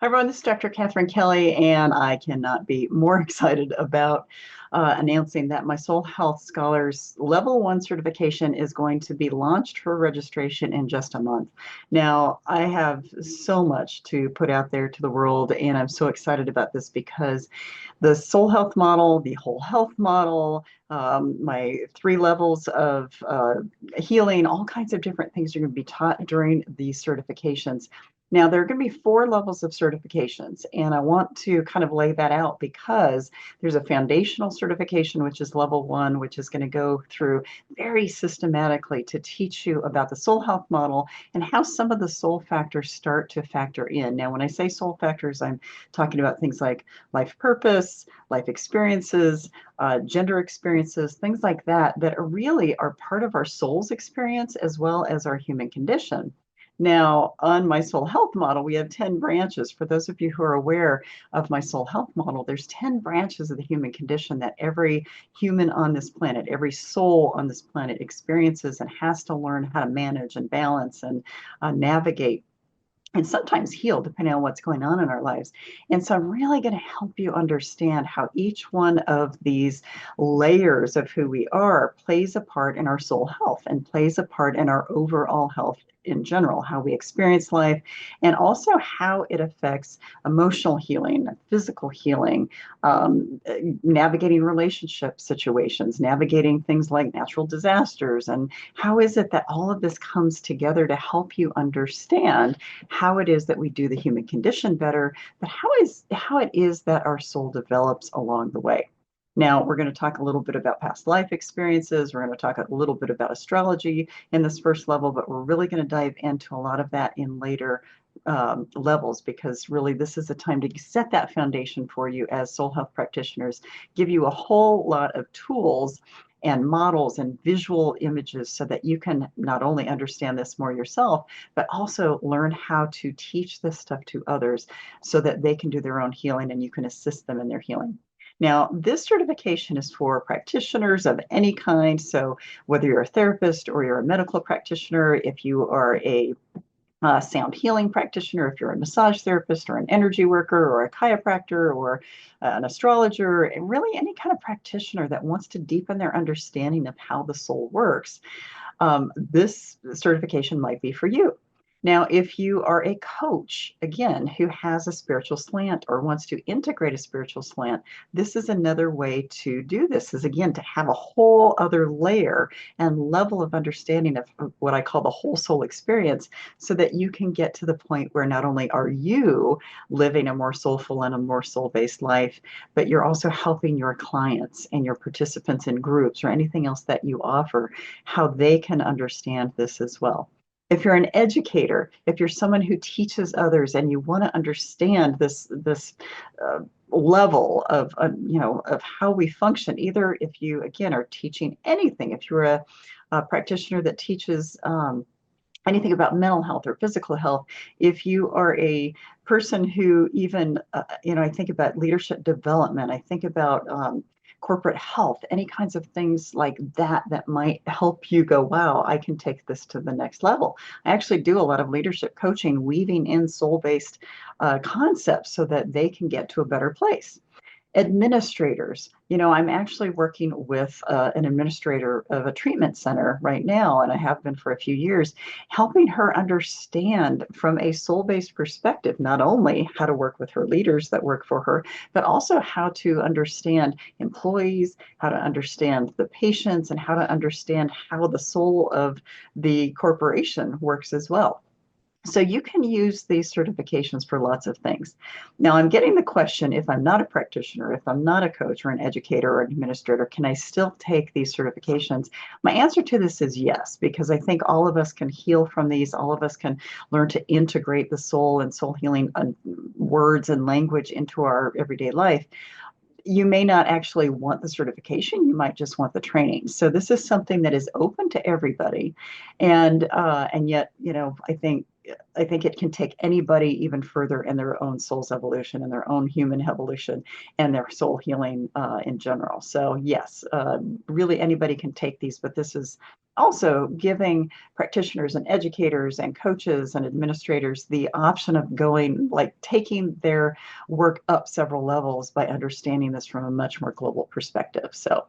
Hi, everyone. This is Dr. Catherine Kelly, and I cannot be more excited about announcing that my Soul Health Scholars Level 1 certification is going to be launched for registration in just a month. Now, I have so much to put out there to the world, and I'm so excited about this because the Soul Health model, the Whole Health model, my 3 levels of healing, all kinds of different things are going to be taught during these certifications. Now, there are going to be 4 levels of certifications, and I want to kind of lay that out because there's a foundational certification, which is level 1, which is going to go through very systematically to teach you about the soul health model and how some of the soul factors start to factor in. Now, when I say soul factors, I'm talking about things like life purpose, life experiences, gender experiences, things like that, that really are part of our soul's experience as well as our human condition. Now, on my soul health model, we have 10 branches. For those of you who are aware of my soul health model, there's 10 branches of the human condition that every human on this planet, every soul on this planet experiences and has to learn how to manage and balance and navigate and sometimes heal depending on what's going on in our lives. And so I'm really going to help you understand how each one of these layers of who we are plays a part in our soul health and plays a part in our overall health in general, how we experience life, and also how it affects emotional healing, physical healing, navigating relationship situations, navigating things like natural disasters, and how is it that all of this comes together to help you understand how it is that we do the human condition better, but how it is that our soul develops along the way. Now, we're going to talk a little bit about past life experiences. We're going to talk a little bit about astrology in this first level, but we're really going to dive into a lot of that in later levels, because really this is a time to set that foundation for you as soul health practitioners, give you a whole lot of tools and models and visual images so that you can not only understand this more yourself, but also learn how to teach this stuff to others so that they can do their own healing and you can assist them in their healing. Now, this certification is for practitioners of any kind. So whether you're a therapist or you're a medical practitioner, if you are a sound healing practitioner, if you're a massage therapist or an energy worker or a chiropractor or an astrologer, and really any kind of practitioner that wants to deepen their understanding of how the soul works, this certification might be for you. Now, if you are a coach, again, who has a spiritual slant or wants to integrate a spiritual slant, this is another way to do this, is again to have a whole other layer and level of understanding of what I call the whole soul experience, so that you can get to the point where not only are you living a more soulful and a more soul-based life, but you're also helping your clients and your participants in groups or anything else that you offer, how they can understand this as well. If you're an educator, if you're someone who teaches others and you want to understand this level of of how we function, either if you again are teaching anything, if you're a practitioner that teaches anything about mental health or physical health, if you are a person who even, I think about leadership development, I think about corporate health, any kinds of things like that that might help you go, wow, I can take this to the next level. I actually do a lot of leadership coaching, weaving in soul-based concepts so that they can get to a better place. Administrators, I'm actually working with an administrator of a treatment center right now, and I have been for a few years, helping her understand from a soul-based perspective, not only how to work with her leaders that work for her, but also how to understand employees, how to understand the patients, and how to understand how the soul of the corporation works as well. So you can use these certifications for lots of things. Now, I'm getting the question, if I'm not a practitioner, if I'm not a coach or an educator or an administrator, can I still take these certifications? My answer to this is yes, because I think all of us can heal from these. All of us can learn to integrate the soul and soul healing words and language into our everyday life. You may not actually want the certification, you might just want the training. So this is something that is open to everybody. And yet, I think I think it can take anybody even further in their own soul's evolution and their own human evolution and their soul healing in general. So yes, really anybody can take these, but this is also giving practitioners and educators and coaches and administrators the option of going, like taking their work up several levels by understanding this from a much more global perspective. So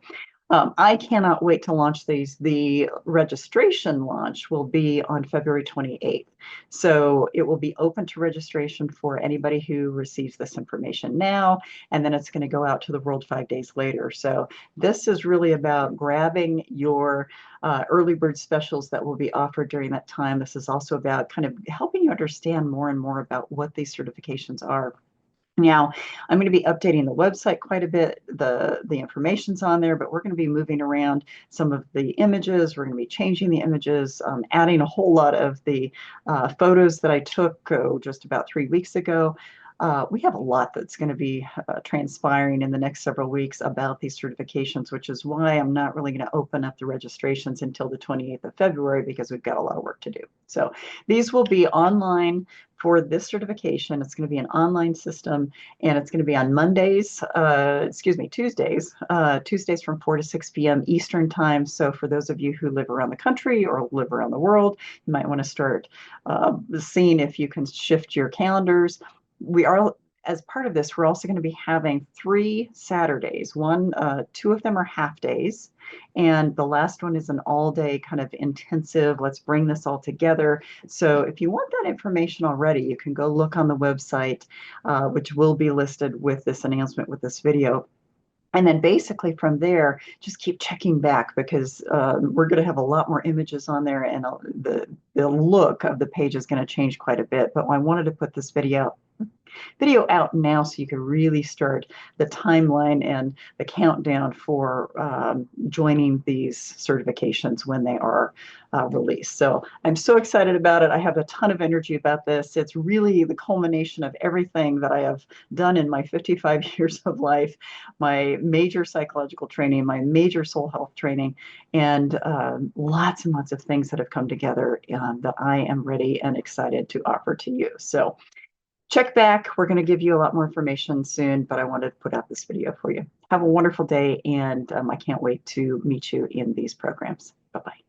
I cannot wait to launch these. The registration launch will be on February 28th. So it will be open to registration for anybody who receives this information now, and then it's going to go out to the world 5 days later. So this is really about grabbing your early bird specials that will be offered during that time. This is also about kind of helping you understand more and more about what these certifications are. Now, I'm going to be updating the website quite a bit. The information's on there, but we're going to be moving around some of the images. We're going to be changing the images, adding a whole lot of the photos that I took just about 3 weeks ago. We have a lot that's going to be transpiring in the next several weeks about these certifications, which is why I'm not really going to open up the registrations until the 28th of February because we've got a lot of work to do. So these will be online for this certification. It's going to be an online system, and it's going to be on Mondays, Tuesdays from 4 to 6 p.m. Eastern time. So for those of you who live around the country or live around the world, you might want to start seeing if you can shift your calendars. We are, as part of this, we're also going to be having 3 Saturdays. Two of them are half days, and the last one is an all-day kind of intensive, let's bring this all together. So if you want that information already, you can go look on the website, which will be listed with this announcement, with this video. And then basically from there, just keep checking back because we're going to have a lot more images on there, and the look of the page is going to change quite a bit. But I wanted to put this video out now so you can really start the timeline and the countdown for joining these certifications when they are released. So I'm so excited about it. I have a ton of energy about this. It's really the culmination of everything that I have done in my 55 years of life, my major psychological training, my major soul health training, and lots and lots of things that have come together that I am ready and excited to offer to you. So check back. We're going to give you a lot more information soon, but I wanted to put out this video for you. Have a wonderful day, and I can't wait to meet you in these programs. Bye-bye.